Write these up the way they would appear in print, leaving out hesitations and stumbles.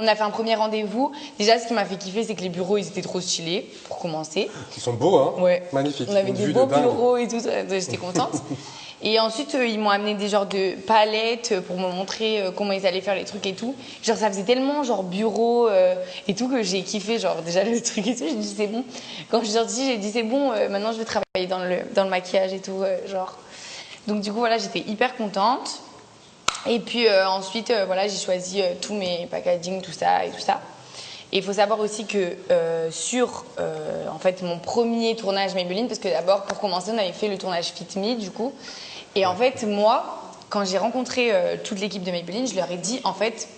On a fait un premier rendez-vous. Déjà, ce qui m'a fait kiffer, c'est que les bureaux, ils étaient trop stylés, pour commencer. Ils sont beaux, hein? Ouais. Magnifiques. On avait Une des vue beaux de dingue. bureaux et tout, j'étais contente. Et ensuite, ils m'ont amené des genres de palettes pour me montrer comment ils allaient faire les trucs et tout. Genre, ça faisait tellement genre bureau et tout que j'ai kiffé, genre déjà le truc et tout. J'ai dit c'est bon. Quand je suis sortie, j'ai dit c'est bon, maintenant je vais travailler dans le maquillage et tout, genre. Donc du coup, voilà, j'étais hyper contente. Et puis ensuite, voilà, j'ai choisi tous mes packaging, tout ça et tout ça. Et il faut savoir aussi que sur en fait, mon premier tournage Maybelline, parce que d'abord, pour commencer, on avait fait le tournage Fit Me, du coup. Et en fait, moi, quand j'ai rencontré toute l'équipe de Maybelline, je leur ai dit, en fait,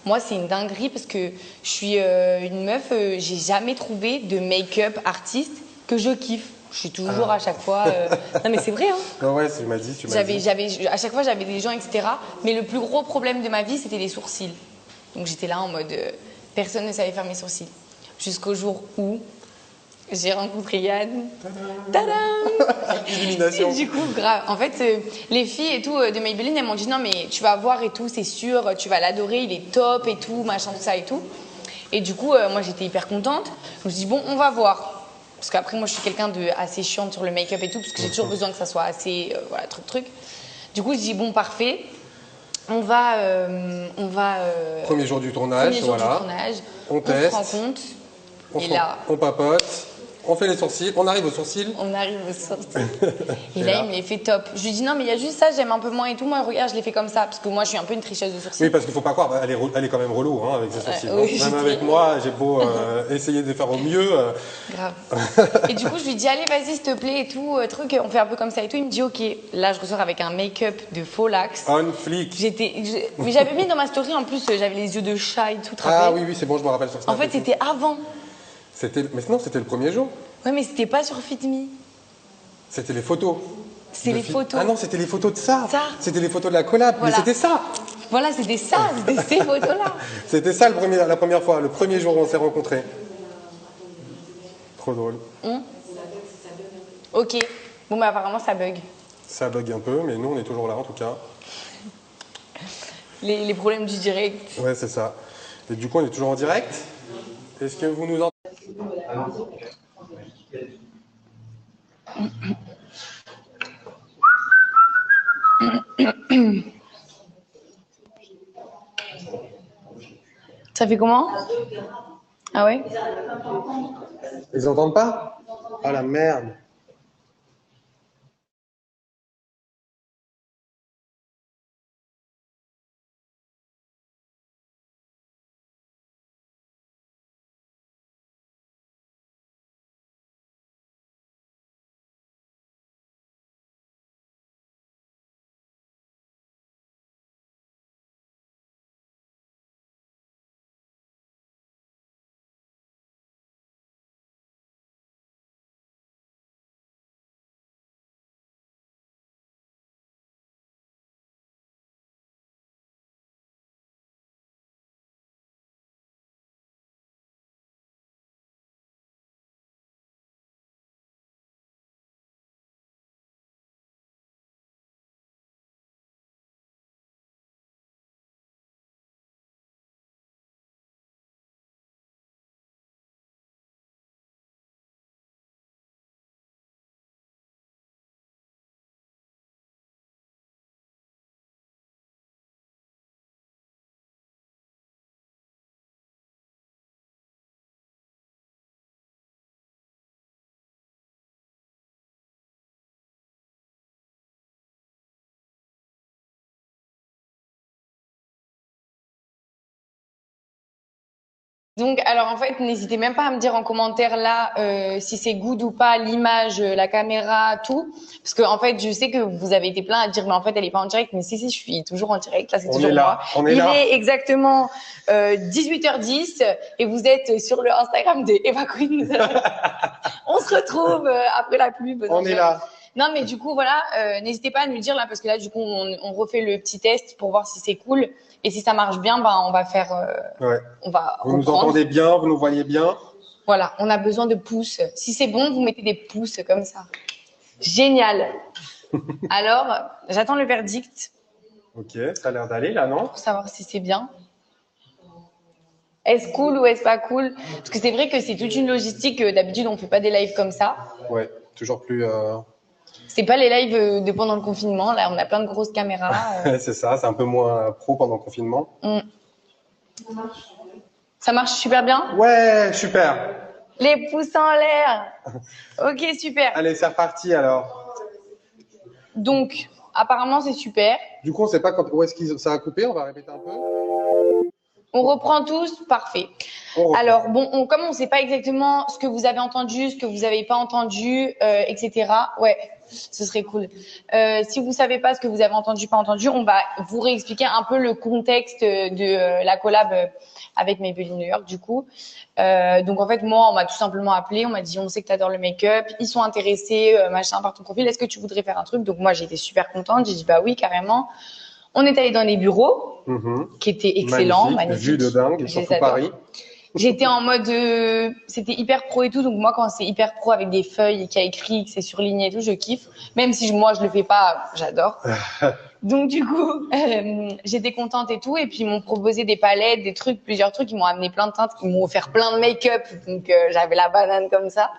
moi, c'est une dinguerie parce que je suis une meuf, j'ai jamais trouvé de make-up artiste que je kiffe. Je suis toujours à chaque fois. Non, mais c'est vrai, hein. Non, ouais, tu m'as dit. À chaque fois, j'avais des gens, etc. Mais le plus gros problème de ma vie, c'était les sourcils. Donc j'étais là en mode, personne ne savait faire mes sourcils. Jusqu'au jour où j'ai rencontré Yann. Tadam! Illumination. Et du coup, grave. En fait, les filles et tout de Maybelline, elles m'ont dit non, mais tu vas voir et tout, c'est sûr, tu vas l'adorer, il est top et tout, machin, tout ça et tout. Et du coup, moi, j'étais hyper contente. Je me suis dit, bon, on va voir. Parce qu'après, moi, je suis quelqu'un de assez chiante sur le make-up et tout, parce que j'ai toujours besoin que ça soit assez, voilà, truc. Du coup, je dis, bon, parfait. On va. Premier jour du tournage, voilà. On teste. se rend compte. On papote. On fait les sourcils. On arrive aux sourcils. On arrive aux sourcils. Et là, il me les fait top. Je lui dis non, mais il y a juste ça, j'aime un peu moins et tout. Moi, regarde, je l'ai fait comme ça. Parce que moi, je suis un peu une tricheuse de sourcils. Oui, parce qu'il ne faut pas croire, elle est quand même relou hein, avec ses sourcils. Oui, même avec moi, j'ai beau essayer de les faire au mieux. Grave. Et du coup, je lui dis allez, vas-y, s'il te plaît et tout. Truc, on fait un peu comme ça et tout. Il me dit ok. Là, je ressors avec un make-up de faux lax. On flic. Mais j'avais mis dans ma story en plus, j'avais les yeux de chat et tout. Ah oui, c'est bon, je me rappelle sur ça. En fait, c'était avant. Mais non, c'était le premier jour. Ouais, mais c'était pas sur Fit Me. C'était les photos. C'est les photos. Ah non, c'était les photos de ça. Ça. C'était les photos de la collab. Voilà. Mais c'était ça. Voilà, c'était ça, c'était ces photos-là. C'était ça la première fois, le premier jour où on s'est rencontrés. Trop drôle. Ok. Bon, bah apparemment, ça bug. Ça bug un peu, mais nous, on est toujours là en tout cas. Les problèmes du direct. Ouais, c'est ça. Et du coup, on est toujours en direct. Est-ce que vous nous entendez? Ça fait comment? Ah ouais? Ils entendent pas? Ah la merde. Donc, alors en fait, n'hésitez même pas à me dire en commentaire là si c'est good ou pas l'image, la caméra, tout. Parce que en fait, je sais que vous avez été plein à dire mais en fait elle est pas en direct. Mais si, je suis toujours en direct. Là, c'est toujours moi. Il est exactement 18h10 et vous êtes sur le Instagram de Eva Queen. On se retrouve après la pub. On est là. Non, mais du coup, voilà, n'hésitez pas à nous dire là, parce que là, du coup, on refait le petit test pour voir si c'est cool. Et si ça marche bien, ben, on va faire. Ouais. On va vous nous entendez bien, vous nous voyez bien. Voilà, on a besoin de pouces. Si c'est bon, vous mettez des pouces comme ça. Génial. Alors, j'attends le verdict. Ok, ça a l'air d'aller là, non? Pour savoir si c'est bien. est-ce cool ou est-ce pas cool? Parce que c'est vrai que c'est toute une logistique. D'habitude, on fait pas des lives comme ça. Ouais, toujours plus. C'est pas les lives de pendant le confinement. Là, on a plein de grosses caméras. C'est ça, c'est un peu moins pro pendant le confinement. Ça marche super bien? Ouais, super. Les pouces en l'air. Ok, super. Allez, c'est reparti alors. Donc, apparemment, c'est super. Du coup, on sait pas où est-ce que ça a coupé. On va répéter un peu. On reprend tous, parfait. Alors, bon, comme on ne sait pas exactement ce que vous avez entendu, ce que vous n'avez pas entendu, etc. Ouais, ce serait cool. Si vous savez pas ce que vous avez entendu, pas entendu, on va vous réexpliquer un peu le contexte de la collab avec Maybelline New York, du coup. Donc, en fait, moi, on m'a tout simplement appelé. On m'a dit, on sait que tu adores le make-up. Ils sont intéressés, machin, par ton profil. Est-ce que tu voudrais faire un truc? Donc, moi, j'ai été super contente. J'ai dit, bah oui, carrément. On est allé dans les bureaux, qui étaient excellents, magnifiques. Vue de dingue, surtout Paris. J'étais en mode, c'était hyper pro et tout. Donc moi, quand c'est hyper pro avec des feuilles qui a écrit, que c'est surligné et tout, je kiffe. Même si moi, je le fais pas, j'adore. Donc du coup, j'étais contente et tout. Et puis ils m'ont proposé des palettes, des trucs, plusieurs trucs. Ils m'ont amené plein de teintes. Ils m'ont offert plein de make-up. Donc j'avais la banane comme ça.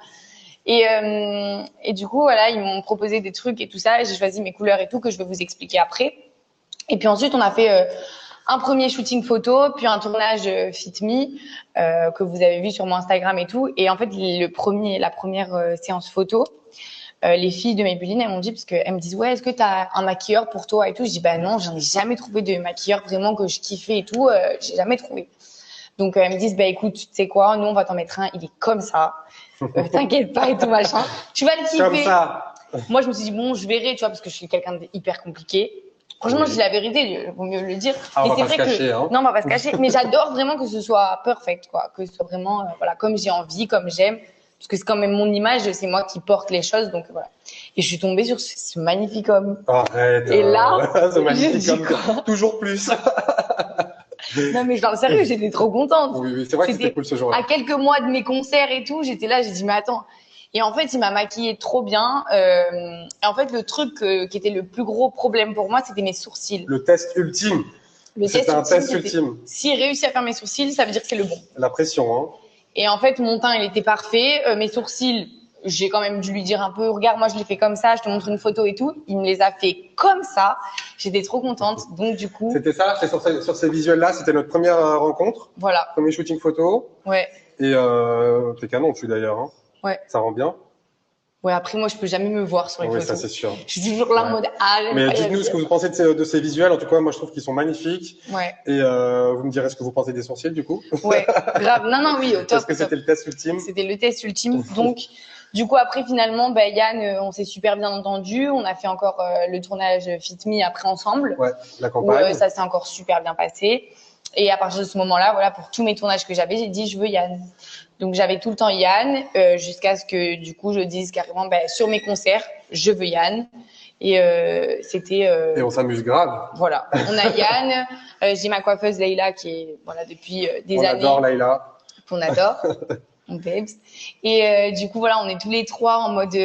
Et du coup, voilà, ils m'ont proposé des trucs et tout ça. Et j'ai choisi mes couleurs et tout que je vais vous expliquer après. Et puis ensuite, on a fait un premier shooting photo, puis un tournage Fit Me que vous avez vu sur mon Instagram et tout. Et en fait, la première séance photo, les filles de Maybelline, elles m'ont dit, parce qu'elles me disent, ouais, est-ce que tu as un maquilleur pour toi et tout? Je dis, bah non, j'en ai jamais trouvé de maquilleur vraiment que je kiffais et tout. J'ai jamais trouvé. Donc elles me disent, bah écoute, tu sais quoi, nous on va t'en mettre un, il est comme ça. T'inquiète pas et tout machin. Tu vas le kiffer. Comme ça. Moi, je me suis dit, bon, je verrai, tu vois, parce que je suis quelqu'un d'hyper compliqué. Franchement, je dis la vérité, il vaut mieux le dire. Ah, mais c'est vrai que non, on va pas se cacher. Mais j'adore vraiment que ce soit perfect, quoi, que ce soit vraiment, voilà, comme j'ai envie, comme j'aime, parce que c'est quand même mon image, c'est moi qui porte les choses, donc voilà. Et je suis tombée sur ce magnifique homme. Arrête. Et là, ce magnifique homme, toujours plus. Non, mais genre sérieux, j'étais trop contente. Oui, c'est vrai que c'était cool ce jour-là. À quelques mois de mes concerts et tout, j'étais là, j'ai dit mais attends. Et en fait, il m'a maquillée trop bien. Et en fait, le truc qui était le plus gros problème pour moi, c'était mes sourcils. Le test ultime. C'était un test ultime. S'il réussit à faire mes sourcils, ça veut dire que c'est le bon. La pression, hein. Et en fait, mon teint, il était parfait. Mes sourcils, j'ai quand même dû lui dire un peu, regarde, moi, je les fais comme ça, je te montre une photo et tout. Il me les a fait comme ça. J'étais trop contente. Donc, du coup. C'était ça, c'était sur ces visuels-là, c'était notre première rencontre. Voilà. Premier shooting photo. Ouais. Et t'es canon dessus d'ailleurs, hein. Ouais. Ça rend bien. Ouais, après, moi, je peux jamais me voir sur les photos. Oui, ça, c'est sûr. Je suis toujours là en mode, mais dites-nous ce que vous pensez de ces visuels. En tout cas, moi, je trouve qu'ils sont magnifiques. Ouais. Et vous me direz ce que vous pensez des sourcils, du coup. Ouais, grave. Non, oui, au top. Parce que c'était le test ultime. C'était le test ultime. Donc, du coup, après, finalement, Yann, on s'est super bien entendu. On a fait encore le tournage Fit Me après ensemble. Ouais, la campagne. Ça s'est encore super bien passé. Et à partir de ce moment-là, voilà, pour tous mes tournages que j'avais, j'ai dit, je veux Yann. Donc, j'avais tout le temps Yann, jusqu'à ce que, du coup, je dise carrément, sur mes concerts, je veux Yann. Et c'était. Et on s'amuse grave. Voilà. On a Yann. J'ai ma coiffeuse Leïla qui est, voilà, depuis des années. On adore Leïla. Qu'on adore. On babes. Et du coup, voilà, on est tous les trois en mode,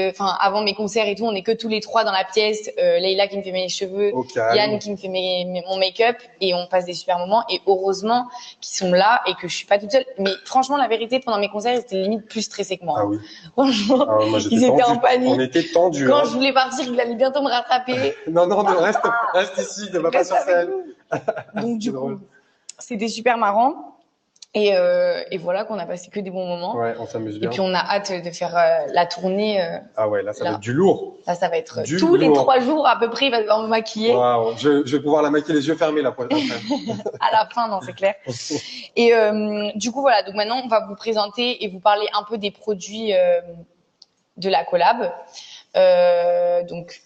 avant mes concerts et tout, on est que tous les trois dans la pièce. Leïla qui me fait mes cheveux, Yann qui me fait mon make-up, et on passe des super moments. Et heureusement qu'ils sont là et que je suis pas toute seule. Mais franchement, la vérité, pendant mes concerts, ils étaient limite plus stressés que moi. Ah oui. Franchement, moi, ils étaient en panique. On était tendus. Quand je voulais partir, il allait bientôt me rattraper. non, reste ici, ne va pas sur scène. Donc du coup, c'était super marrant. Et voilà qu'on a passé que des bons moments. Ouais, on s'amuse bien. Et puis on a hâte de faire la tournée. Ah ouais, là ça va être du lourd. Là ça va être tous les 3 jours à peu près, il va devoir me maquiller. Wow, je vais pouvoir la maquiller les yeux fermés la prochaine fois. À la fin, non, c'est clair. Et du coup voilà, donc maintenant on va vous présenter et vous parler un peu des produits de la collab. Donc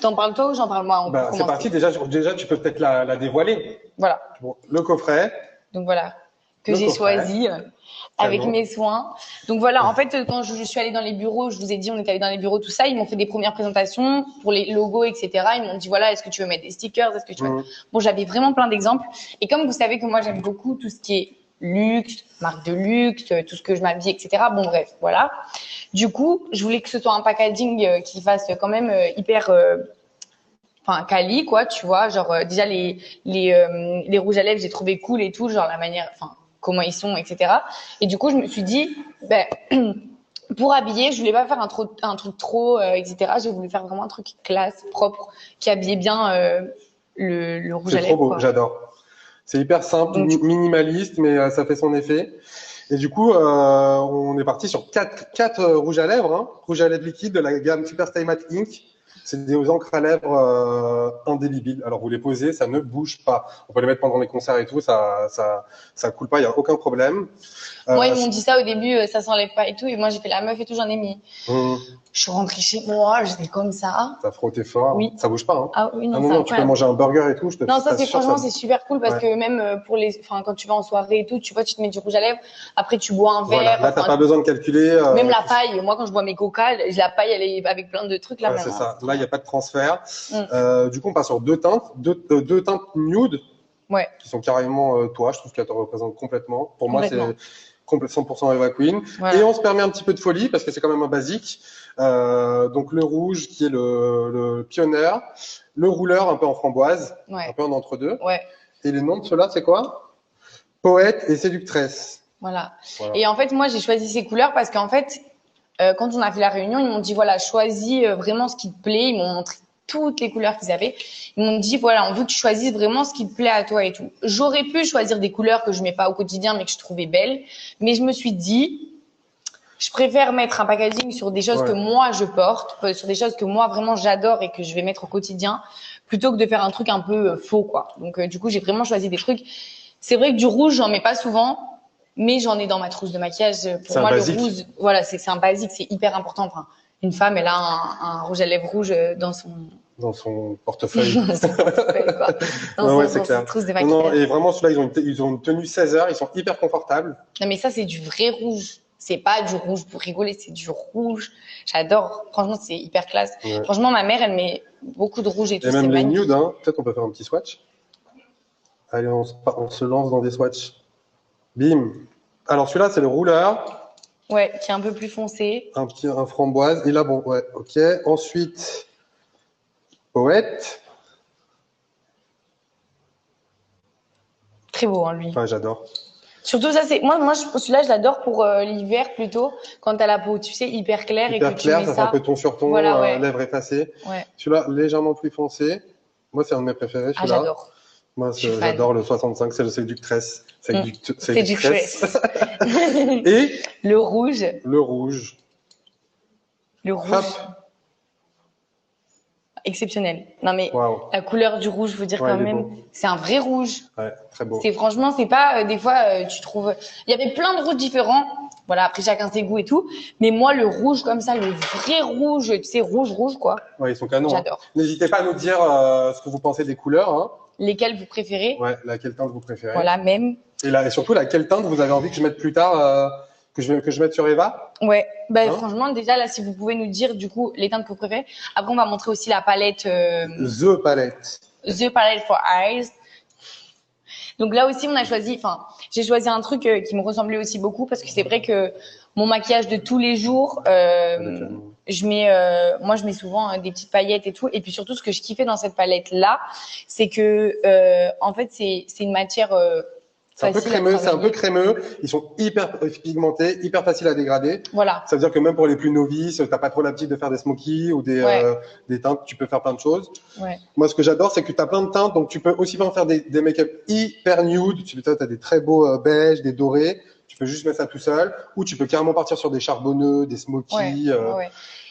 t'en parles toi ou j'en parle moi? C'est parti, déjà tu peux peut-être la dévoiler. Voilà. Bon, le coffret. Donc voilà, que j'ai choisi avec mes soins. Donc voilà, en fait, quand je suis allée dans les bureaux, je vous ai dit, on est allé dans les bureaux, tout ça, ils m'ont fait des premières présentations pour les logos, etc. Ils m'ont dit, voilà, est-ce que tu veux mettre des stickers, est-ce que tu veux... Bon, j'avais vraiment plein d'exemples. Et comme vous savez que moi, j'aime beaucoup tout ce qui est luxe, marque de luxe, tout ce que je m'habille, etc. Bon, bref, voilà. Du coup, je voulais que ce soit un packaging qui fasse quand même hyper... quali, quoi, tu vois, genre déjà les rouges à lèvres, j'ai trouvé cool et tout, genre la manière, comment ils sont, etc. Et du coup, je me suis dit, ben, pour habiller, je voulais pas faire un truc trop, etc. J'ai voulu faire vraiment un truc classe, propre, qui habillait bien le rouge à lèvres. C'est trop beau, j'adore. C'est hyper simple, minimaliste, mais ça fait son effet. Et du coup, on est parti sur quatre rouges à lèvres, hein. Rouge à lèvres liquide de la gamme Super Stay Matte Ink. C'est des encres à lèvres indélébiles. Alors, vous les posez, ça ne bouge pas. On peut les mettre pendant les concerts et tout, ça coule pas, il n'y a aucun problème. Moi, ils m'ont dit ça au début, ça s'enlève pas et tout. Et moi, j'ai fait la meuf et tout, j'en ai mis. Je suis rentrée chez moi, j'étais comme ça. T'as frotté fort. Oui. Ça bouge pas, hein. Ah oui, non, non, tu peux manger un burger et tout. Non, ça, franchement, c'est super cool parce que même quand tu vas en soirée et tout, tu vois, tu te mets du rouge à lèvres. Après, tu bois un verre. Voilà. Là, t'as pas besoin de calculer. Même la paille. Moi, quand je bois mes coca, la paille, elle est avec plein de trucs là. Ouais, c'est ça. Là, il n'y a pas de transfert. Du coup, on passe sur deux teintes nude. Ouais. Qui sont carrément toi. Je trouve qu'elles te représentent complètement. Pour moi, c'est 100% Eva Queen. Voilà. Et on se permet un petit peu de folie parce que c'est quand même un basique. Donc le rouge qui est le pionnier, le rouleur un peu en framboise, un peu en entre-deux. Ouais. Et les noms de ceux-là, c'est quoi? Poète et séductrice. Voilà. Et en fait, moi, j'ai choisi ces couleurs parce qu'en fait, quand on a fait la réunion, ils m'ont dit, voilà, choisis vraiment ce qui te plaît. Ils m'ont montré toutes les couleurs qu'ils avaient. Ils m'ont dit, voilà, on veut que tu choisisses vraiment ce qui te plaît à toi et tout. J'aurais pu choisir des couleurs que je mets pas au quotidien, mais que je trouvais belles. Mais je me suis dit, je préfère mettre un packaging sur des choses que moi je porte, sur des choses que moi vraiment j'adore et que je vais mettre au quotidien, plutôt que de faire un truc un peu faux, quoi. Donc, du coup, j'ai vraiment choisi des trucs. C'est vrai que du rouge, j'en mets pas souvent, mais j'en ai dans ma trousse de maquillage. Pour moi, le rouge, voilà, c'est un basique, c'est hyper important. Enfin, une femme, elle a un rouge à lèvres rouge dans son portefeuille. Dans son portefeuille, quoi. Dans sa trousse de maquillage. Non, et vraiment, ceux-là, ils ont une tenue 16 heures, ils sont hyper confortables. Non, mais ça, c'est du vrai rouge. C'est pas du rouge pour rigoler, c'est du rouge. J'adore. Franchement, c'est hyper classe. Ouais. Franchement, ma mère, elle met beaucoup de rouge et tout. Et même les nudes, hein. Peut-être on peut faire un petit swatch. Allez, on se lance dans des swatchs. Bim. Alors, celui-là, c'est le rouleur. Ouais, qui est un peu plus foncé. Un framboise. Et là, bon, ouais, ok. Ensuite, poète. Très beau, hein, lui. Enfin, j'adore. Surtout ça, c'est moi celui-là, je l'adore pour l'hiver plutôt, quand t'as la peau, tu sais, hyper claire et que tu mets ça. Ça fait un peu ton sur ton, voilà, lèvres effacées. Ouais. Celui-là, légèrement plus foncé. Moi, c'est un de mes préférés, celui-là. Ah, j'adore. Moi, j'adore le 65, c'est le séductrice. Séductrice. Et le rouge. Le rouge. Hop. Exceptionnel. Non mais la couleur du rouge, je veux dire quand même, c'est un vrai rouge. Ouais, très beau. Franchement, c'est pas des fois tu trouves. Il y avait plein de rouges différents. Voilà, après chacun ses goûts et tout. Mais moi, le rouge comme ça, le vrai rouge, tu sais, rouge quoi. Ouais, ils sont canons. J'adore. Hein. N'hésitez pas à nous dire ce que vous pensez des couleurs. Hein. Lesquelles vous préférez. Ouais, laquelle teinte vous préférez. Voilà, même. Et surtout, laquelle teinte vous avez envie que je mette plus tard, que je mette sur Eva. Ouais, franchement, déjà, là, si vous pouvez nous dire, du coup, les teintes que vous préférez. Après, on va montrer aussi la palette. The Palette. The Palette for Eyes. Donc là aussi, j'ai choisi un truc qui me ressemblait aussi beaucoup parce que c'est vrai que mon maquillage de tous les jours, je mets souvent des petites paillettes et tout. Et puis surtout, ce que je kiffais dans cette palette-là, c'est que, en fait, c'est une matière c'est un peu crémeux. Ils sont hyper pigmentés, hyper faciles à dégrader. Voilà. Ça veut dire que même pour les plus novices, t'as pas trop l'habitude de faire des smokies ou des teintes, tu peux faire plein de choses. Ouais. Moi, ce que j'adore, c'est que tu as plein de teintes, donc tu peux aussi bien faire des make-up hyper nude. Tu as des très beaux beiges, des dorés. Tu peux juste mettre ça tout seul, ou tu peux carrément partir sur des charbonneux, des smokies. Ouais.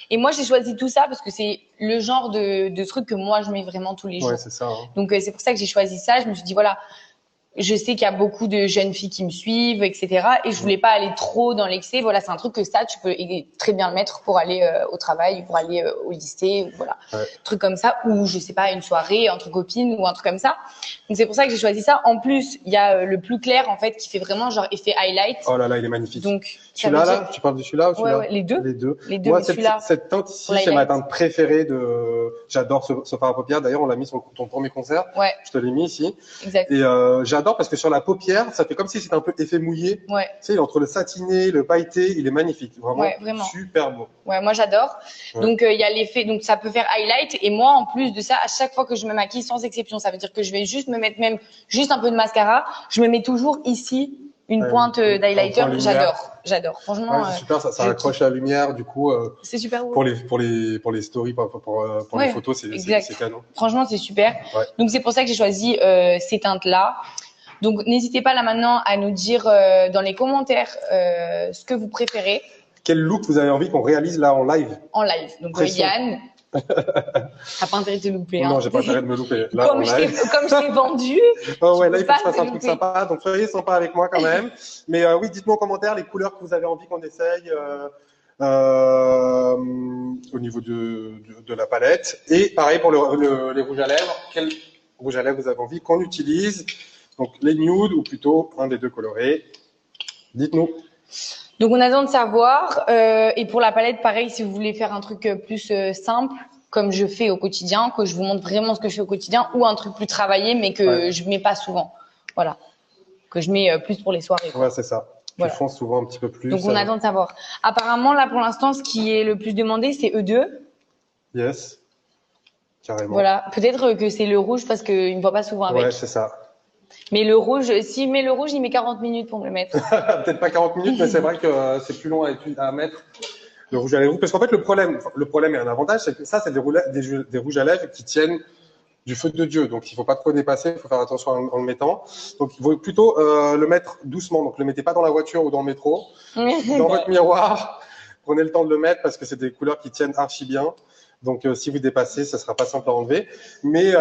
Et moi, j'ai choisi tout ça parce que c'est le genre de truc que moi, je mets vraiment tous les jours. Ouais, c'est ça. Hein. Donc, c'est pour ça que j'ai choisi ça. Je me suis dit, voilà, je sais qu'il y a beaucoup de jeunes filles qui me suivent, etc. Et je voulais pas aller trop dans l'excès. Voilà, c'est un truc que tu peux très bien le mettre pour aller au travail, pour aller au lycée, voilà. Truc comme ça, ou je sais pas, une soirée entre copines ou un truc comme ça. Donc c'est pour ça que j'ai choisi ça. En plus, il y a le plus clair en fait qui fait vraiment genre effet highlight. Oh là là, il est magnifique. Donc celui-là, là, tu parles de celui-là ou celui-là? Ouais, les deux. Moi, cette teinte ici, c'est ma teinte préférée j'adore ce fard à paupières. D'ailleurs, on l'a mis sur ton premier concert. Ouais. Je te l'ai mis ici. Exact. Et j'adore parce que sur la paupière, ça fait comme si c'était un peu effet mouillé. Ouais. Tu sais, entre le satiné, le pailleté, il est magnifique. Vraiment. Super beau. Ouais, moi j'adore. Ouais. Donc il y a l'effet, donc ça peut faire highlight. Et moi, en plus de ça, à chaque fois que je me maquille, sans exception, ça veut dire que je vais juste me mettre même juste un peu de mascara. Je me mets toujours ici une Ouais, pointe un d'highlighter, point lumière. j'adore. Franchement, Ouais, c'est super, ça je accroche kiffe. la lumière, du coup, C'est super beau. pour les stories, pour les Ouais, photos, exact. c'est canon. Franchement, c'est super. Ouais. Donc, c'est pour ça que j'ai choisi ces teintes-là. Donc, n'hésitez pas là maintenant à nous dire dans les commentaires ce que vous préférez Quel look vous avez envie qu'on réalise là en live? en live. Donc, Pression. Yann, t'as pas intérêt de te louper. Non, Hein. j'ai pas intérêt de me louper. Là, en Comme live. je t'ai vendu, Oh ouais, tu là, peux il faut que pas je fasse te un truc louper. sympa. Donc, soyez sympa avec moi quand même. Mais oui, dites-moi en commentaire les couleurs que vous avez envie qu'on essaye au niveau de la palette. Et pareil pour les rouges à lèvres. Quel rouge à lèvres vous avez envie qu'on utilise? Donc, les nudes ou plutôt un des deux colorés. Dites-nous. Donc, on attend de savoir. Et pour la palette, pareil, si vous voulez faire un truc plus simple, comme je fais au quotidien, que je vous montre vraiment ce que je fais au quotidien, ou un truc plus travaillé, mais que je mets pas souvent. Voilà. Que je mets plus pour les soirées. Quoi. Ouais, c'est ça. Voilà. Tu fonces souvent un petit peu plus. Donc, on attend de savoir. Apparemment, là, pour l'instant, ce qui est le plus demandé, c'est E2. Yes. Carrément. Voilà. Peut-être que c'est le rouge parce qu'il ne me voit pas souvent avec. Ouais, c'est ça. Mais le rouge, s'il met le rouge, il met 40 minutes pour me le mettre. Peut-être pas 40 minutes, mais c'est vrai que c'est plus long à mettre le rouge à lèvres. Parce qu'en fait, le problème et un avantage, c'est que ça, c'est des rouges à lèvres qui tiennent du feu de Dieu. Donc, il faut pas trop dépasser, il faut faire attention en le mettant. Donc, il faut plutôt le mettre doucement. Donc, le mettez pas dans la voiture ou dans le métro. Dans votre miroir, prenez le temps de le mettre parce que c'est des couleurs qui tiennent archi bien. Donc, si vous dépassez, ça sera pas simple à enlever. Mais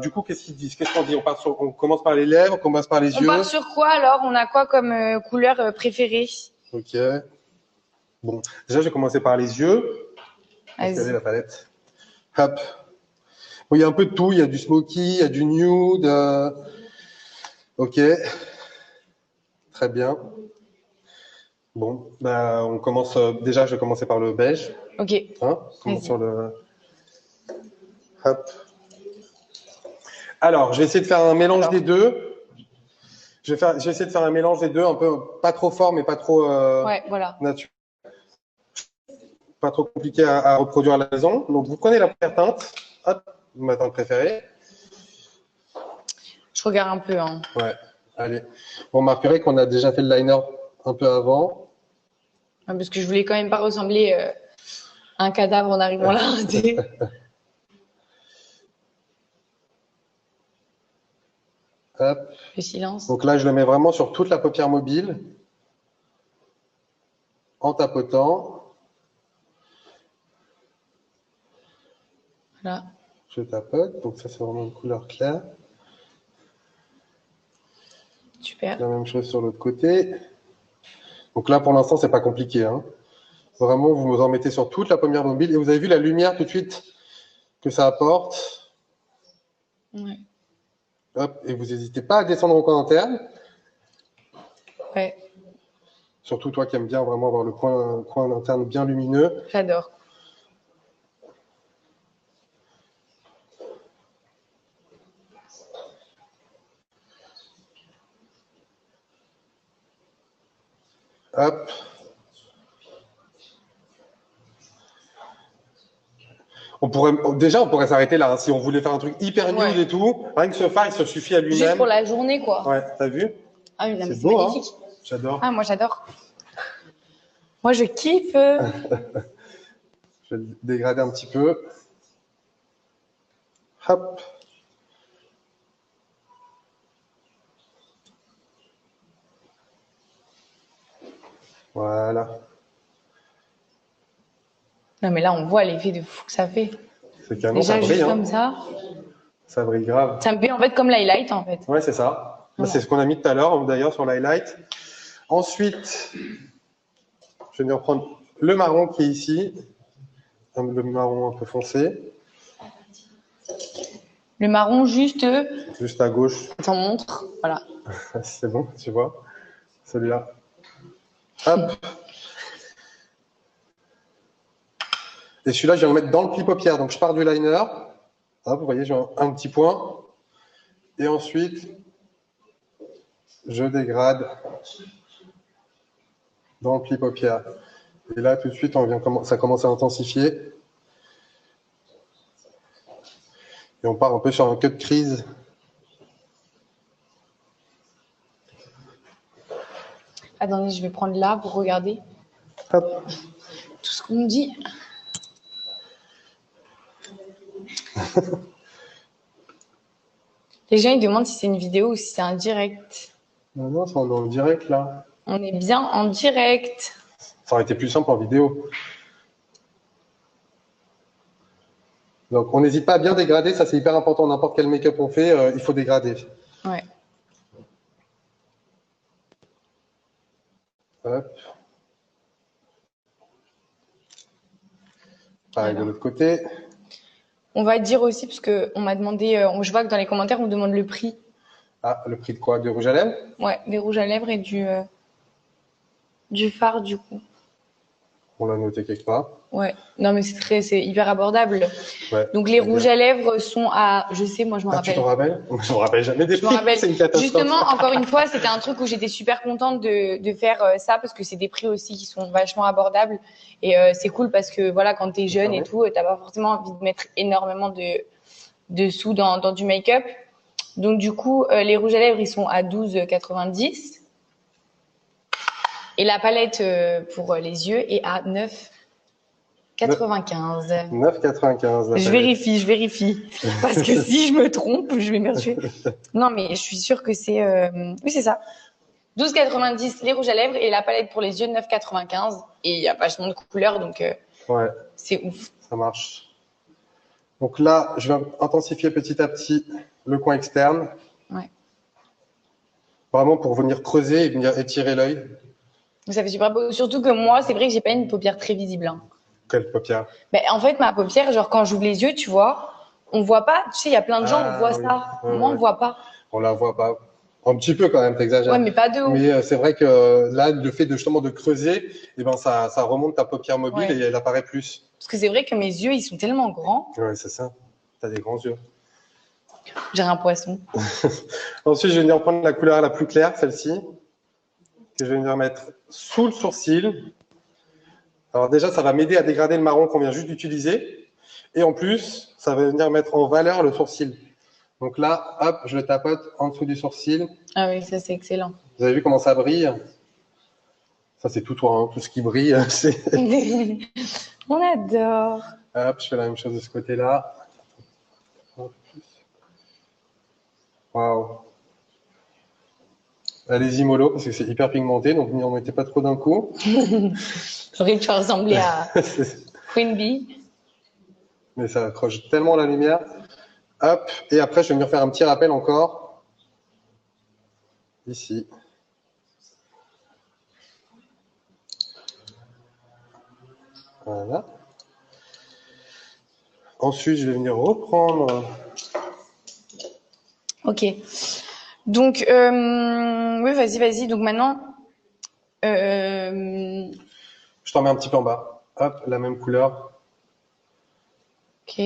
du coup, qu'est-ce qu'ils disent? Qu'est-ce qu'on dit? On commence par les lèvres, on commence par les yeux. On part sur quoi alors? On a quoi comme couleur préférée? Ok. Bon, déjà, je vais commencer par les yeux. Vas-y. Quelle est la palette? Hop. Bon, il y a un peu de tout. Il y a du smoky, il y a du nude. Ok. Très bien. Bon, bah, on commence. Déjà, je vais commencer par le beige. Ok. Hein, on commence sur le. Hop. Alors, je vais essayer de faire un mélange des deux. Je vais essayer de faire un mélange des deux, un peu pas trop fort, mais pas trop Ouais, voilà. naturel, pas trop compliqué à reproduire à la maison. Donc, vous prenez la première teinte. Hop, ma teinte préférée. Je regarde un peu. Hein. Ouais. Allez. Vous remarquerez qu'on a déjà fait le liner un peu avant. Parce que je voulais quand même pas ressembler à un cadavre en arrivant là. Hop. Le silence. Donc là, je le mets vraiment sur toute la paupière mobile, en tapotant. Voilà. Je tapote. Donc ça, c'est vraiment une couleur claire. Super. La même chose sur l'autre côté. Donc là, pour l'instant, c'est pas compliqué. Hein. Vraiment, vous en mettez sur toute la paupière mobile. Et vous avez vu la lumière tout de suite que ça apporte. Ouais. Hop. Et vous n'hésitez pas à descendre au coin interne. Ouais. Surtout toi qui aimes bien vraiment avoir le coin interne bien lumineux. J'adore. Hop. On pourrait s'arrêter là. Hein, si on voulait faire un truc hyper nude et tout, rien que ce phare, il se suffit à lui-même. Juste pour la journée, quoi. Ouais, t'as vu? Ah oui, c'est beau, magnifique. Hein, j'adore. Ah, moi, j'adore. Moi, je kiffe. Je vais le dégrader un petit peu. Hop. Voilà. Non, mais là, on voit l'effet de fou que ça fait. C'est canon, Déjà, ça brille. juste Hein. comme ça. Ça brille grave. Ça me fait en fait comme l'highlight, en fait. Ouais, c'est ça. Voilà. C'est ce qu'on a mis tout à l'heure, d'ailleurs, sur l'highlight. Ensuite, je vais venir prendre le marron qui est ici. Le marron un peu foncé. Le marron, juste à gauche. Je t'en montre. Voilà. C'est bon, tu vois. Celui-là. Hop. Et celui-là, je vais le mettre dans le pli paupière. Donc, je pars du liner. Hop, vous voyez, j'ai un petit point. Et ensuite, je dégrade dans le pli paupière. Et là, tout de suite, ça commence à intensifier. Et on part un peu sur un cut crease. Attendez, je vais prendre là pour regarder Hop. tout ce qu'on me dit. Les gens, ils demandent si c'est une vidéo ou si c'est un direct. Non, c'est en direct là. On est bien en direct. Ça aurait été plus simple en vidéo. Donc, on n'hésite pas à bien dégrader, ça c'est hyper important. N'importe quel make-up on fait, il faut dégrader. Ouais. Hop. Pareil de Alors. l'autre côté. On va dire aussi, parce qu'on m'a demandé, je vois que dans les commentaires, on me demande le prix. Ah, le prix de quoi? Du rouge à lèvres? Ouais, des rouges à lèvres et du fard, du coup. On l'a noté quelque part. Ouais, non, mais c'est hyper abordable. Ouais, Donc, les c'est rouges bien. à lèvres sont à, je sais, moi, je me Ah, tu rappelle. t'en rappelles? Je me rappelle jamais des Je me prix. rappelle. C'est une catastrophe. Justement, encore une fois, c'était un truc où j'étais super contente de faire ça parce que c'est des prix aussi qui sont vachement abordables. Et c'est cool parce que voilà, quand t'es jeune et tout, t'as pas forcément envie de mettre énormément de sous dans du make-up. Donc, du coup, les rouges à lèvres, ils sont à 12,90. Et la palette pour les yeux est à 9,95. 9,95. Je vérifie. Parce que si je me trompe, je vais me tuer. Non, mais je suis sûre que c'est... Oui, c'est ça. 12,90 les rouges à lèvres et la palette pour les yeux, 9,95. Et il y a vachement de couleurs, donc Ouais, c'est ouf. ça marche. Donc là, je vais intensifier petit à petit le coin externe. Ouais. Vraiment pour venir creuser et venir étirer l'œil. Ça fait super beau. Surtout que moi, c'est vrai que j'ai pas une paupière très visible. Hein. Quelle paupière? Ben, en fait, ma paupière, genre quand j'ouvre les yeux, tu vois, on voit pas. Tu sais, il y a plein de gens, on voit oui. ça. Ouais, Moi, ouais. on voit pas. On la voit pas. Un petit peu quand même, t'exagères. Ouais, mais pas de ouf. Mais c'est vrai que là, le fait de justement de creuser, eh ben ça remonte ta paupière mobile Ouais. et elle apparaît plus. Parce que c'est vrai que mes yeux, ils sont tellement grands. Ouais, c'est ça. T'as des grands yeux. J'ai un poisson. Ensuite, je vais venir prendre la couleur la plus claire, celle-ci, que je vais venir mettre sous le sourcil. Alors déjà, ça va m'aider à dégrader le marron qu'on vient juste d'utiliser. Et en plus, ça va venir mettre en valeur le sourcil. Donc là, hop, je le tapote en dessous du sourcil. Ah oui, ça c'est excellent. Vous avez vu comment ça brille? Ça, c'est tout toi, hein. Tout ce qui brille. On adore. Hop, je fais la même chose de ce côté-là. Waouh. Allez-y mollo, parce que c'est hyper pigmenté, donc n'y en mettez pas trop d'un coup. J'aurais dû ressembler à Queen Bee. Mais ça accroche tellement la lumière. Hop, et après, je vais venir faire un petit rappel encore. Ici. Voilà. Ensuite, je vais venir reprendre. Ok. Donc, oui, vas-y. Donc maintenant, Je t'en mets un petit peu en bas. Hop, la même couleur. ok.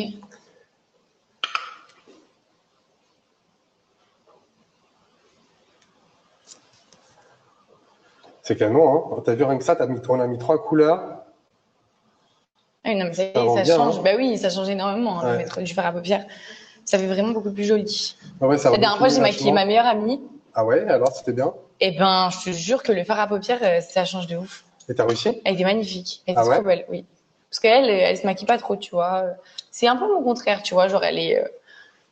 C'est canon, hein. T'as vu rien que ça, on a mis 3 couleurs. Ah oui, non, mais ça y Ça est, rend ça bien, change. hein. Bah oui, ça change énormément hein, de Ouais. mettre du fard à paupières. Ça fait vraiment beaucoup plus joli. Ah ouais, ça La dernière fois, j'ai remonte maquillé ma meilleure amie. Ah ouais, alors c'était bien. Et ben, je te jure que le fard à paupières, ça change de ouf. Et t'as réussi? Elle était magnifique. Elle Ah était ouais trop belle, oui. Parce qu'elle, elle se maquille pas trop, tu vois. C'est un peu mon contraire, tu vois. Genre, elle est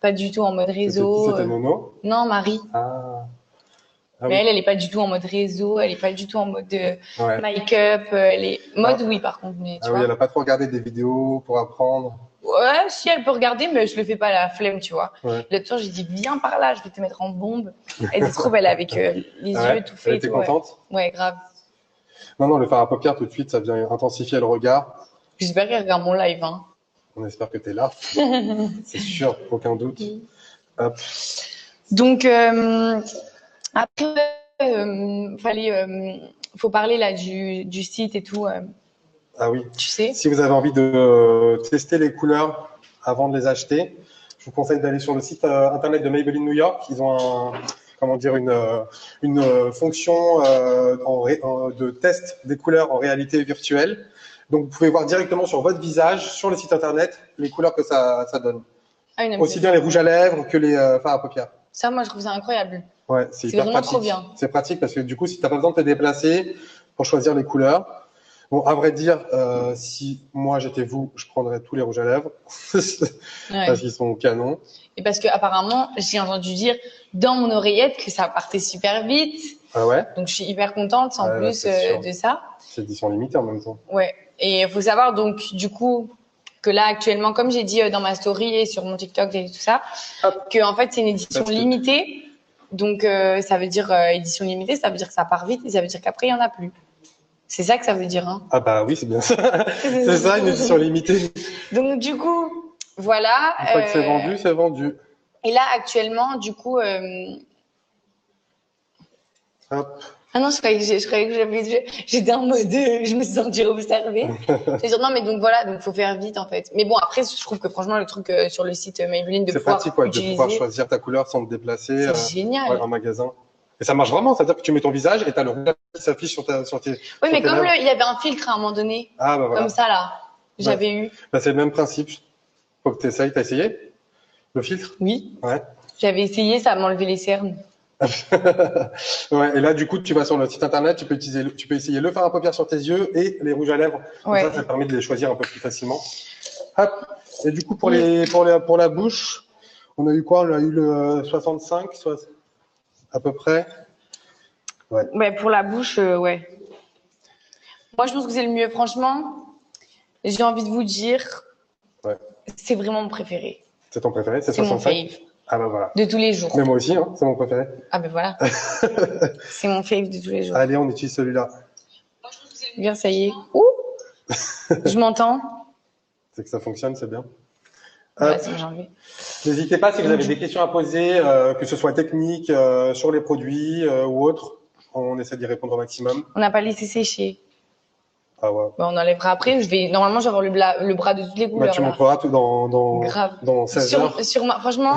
pas du tout en mode réseau. C'était Nono? Non, Marie. Ah. Ah Mais oui. elle est pas du tout en mode réseau. Elle est pas du tout en mode Ouais. make-up. Elle est mode Ah. oui, par contre. Mais tu Ah vois. oui, elle a pas trop regardé des vidéos pour apprendre. Ouais, si elle peut regarder, mais je le fais pas à la flemme, tu vois. Ouais. L'autre jour, j'ai dit viens par là, je vais te mettre en bombe. Elle était trop belle avec les Ah ouais, yeux tout elle faits. était et tout, ouais. contente? Ouais, grave. Non, le fard à paupières, tout de suite, ça vient intensifier le regard. J'espère qu'elle regarde mon live. Hein. On espère que tu es là. C'est sûr, aucun doute. Hop. Donc, après, faut parler là du site et tout, Ah oui. tu sais. Si vous avez envie de tester les couleurs avant de les acheter, je vous conseille d'aller sur le site internet de Maybelline New York. Ils ont une fonction de test des couleurs en réalité virtuelle. Donc, vous pouvez voir directement sur votre visage, sur le site internet, les couleurs que ça donne. Ah, une Aussi bien les rouges à lèvres que les fards à paupières. Ça, moi, je trouve ça incroyable. Ouais, c'est C'est hyper vraiment pratique. trop bien. C'est pratique parce que du coup, si tu n'as pas besoin de te déplacer pour choisir les couleurs, bon, à vrai dire, si moi j'étais vous, je prendrais tous les rouges à lèvres Ouais. parce qu'ils sont canons. Et parce que apparemment, j'ai entendu dire dans mon oreillette que ça partait super vite. Ah ouais? Donc, je suis hyper contente en Ouais, plus c'est sûr. de ça. C'est édition limitée en même temps. Ouais. Et il faut savoir donc du coup que là actuellement, comme j'ai dit dans ma story et sur mon TikTok et tout ça, Hop. que en fait c'est une édition That's it. limitée. Donc ça veut dire édition limitée, ça veut dire que ça part vite et ça veut dire qu'après il y en a plus. C'est ça que ça veut dire. Hein. Ah bah oui, c'est bien ça. C'est ça, une édition limitée. Donc du coup, voilà. Une fois que c'est vendu, c'est vendu. Et là actuellement, du coup. Hop. Ah non, je croyais que j'avais, j'étais en mode, je me suis sentie observée. C'est sûr, non, mais donc voilà, donc faut faire vite en fait. Mais bon, après, je trouve que franchement, le truc sur le site Maybelline de C'est pouvoir pratique, ouais, utiliser, de pouvoir choisir ta couleur sans te déplacer c'est génial. ouais, en magasin. Et ça marche vraiment, c'est-à-dire que tu mets ton visage et tu as le rouge qui s'affiche sur tes. Oui, sur mais tes comme lèvres. il y avait un filtre à un moment donné, Ah bah voilà. comme ça là, j'avais eu. Bah, c'est le même principe. Faut que tu essayes. T'as essayé le filtre? Oui. Ouais. J'avais essayé, ça m'a enlevé les cernes. Ouais, et là, du coup, tu vas sur le site internet, tu peux essayer le fard à paupières sur tes yeux et les rouges à lèvres. Comme Ouais. ça te permet de les choisir un peu plus facilement. Hop. Et du coup, pour la bouche, on a eu quoi? On a eu le 65, à peu près. Ouais. Ouais, pour la bouche, ouais. Moi, je pense que c'est le mieux, franchement. J'ai envie de vous dire, Ouais. c'est vraiment mon préféré. C'est ton préféré? C'est C'est mon 65? fave Ah bah voilà. de tous les jours. Mais moi aussi, hein, c'est mon préféré. Ah ben voilà. C'est mon fave de tous les jours. Allez, on utilise celui-là. Bien, ça y est. Ouh, je m'entends. C'est que ça fonctionne, c'est bien. Voilà, c'est bon, j'ai enlevé. N'hésitez pas si vous avez des questions à poser, que ce soit technique, sur les produits ou autres. On essaie d'y répondre au maximum. On n'a pas laissé sécher. Ah ouais. Bon, on enlèvera après. Normalement, je vais avoir le bras de toutes les Bah, couleurs. tu Là. montreras tout Grave. dans 16 heures. Franchement,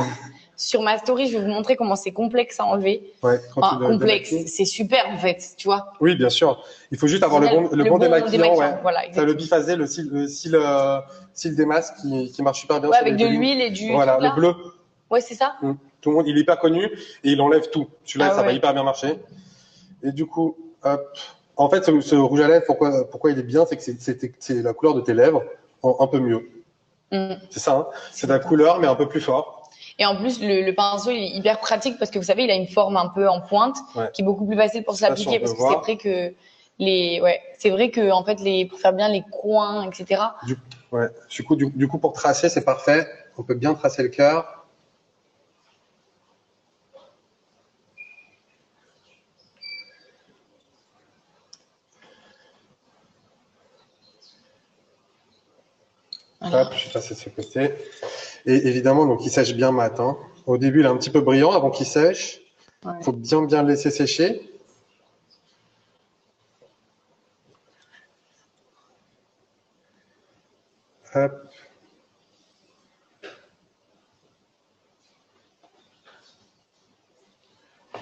sur ma story, je vais vous montrer comment c'est complexe à enlever. Ouais, Enfin, de complexe, l'acné. c'est super en fait, tu vois. Oui, bien sûr. Il faut juste avoir le bon démaquillant. Ouais. Voilà, T'as le exactement. biphasé, le cil démasque qui marche super bien. Ouais, sur avec les de lignes. l'huile et du. Voilà, truc, là. le bleu. Ouais, c'est ça. Tout le monde, il est hyper connu et il enlève tout. Celui-là, Ah ça va ouais. hyper bien marcher. Et du coup, hop. En fait, ce rouge à lèvres, pourquoi il est bien, c'est que c'est la couleur de tes lèvres un peu mieux. C'est ça, hein. C'est la couleur, mais un peu plus fort. Et en plus, le pinceau, il est hyper pratique parce que vous savez, il a une forme un peu en pointe qui est beaucoup plus facile pour se l'appliquer parce que c'est vrai que c'est vrai que en fait, pour faire bien les coins, etc. Du coup, pour tracer, c'est parfait. On peut bien tracer le cœur. Voilà. Hop, je suis passé de ce côté. Et évidemment, donc il sèche bien mat. Hein. Au début, il est un petit peu brillant avant qu'il sèche. Il faut bien le laisser sécher. Hop.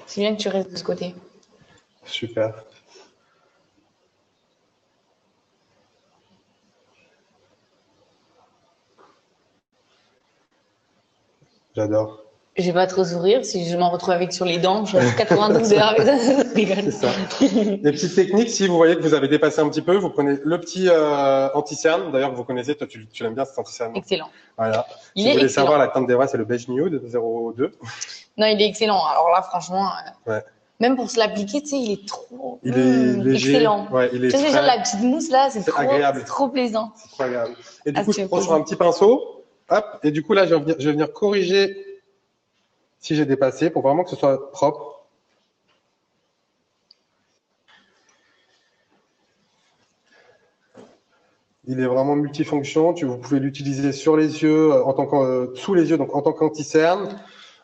C'est bien que tu restes de ce côté. Super. J'adore. Je vais pas trop sourire si je m'en retrouve avec sur les dents. Je reste 92 heures avec ça. Je rigole. C'est ça. Les petites techniques, si vous voyez que vous avez dépassé un petit peu, vous prenez le petit anti-cerne. D'ailleurs, que vous connaissez, toi, tu l'aimes bien cet anti-cerne. Excellent. Voilà. Il si est vous voulez excellent. savoir, la teinte des bras, c'est le beige nude 02. Non, il est excellent. Alors là, franchement, Ouais. même pour se l'appliquer, tu sais, il est trop Il est léger. excellent. Ouais, il est Tu sais, déjà, la petite mousse là, c'est agréable. c'est trop plaisant. C'est trop agréable. Et du Ah, coup, c'est je prends sur plaisant. un petit pinceau. Hop. Et du coup, là, je vais venir corriger si j'ai dépassé pour vraiment que ce soit propre. Il est vraiment multifonction. Vous pouvez l'utiliser sur les yeux, sous les yeux, donc en tant qu'anti-cerne,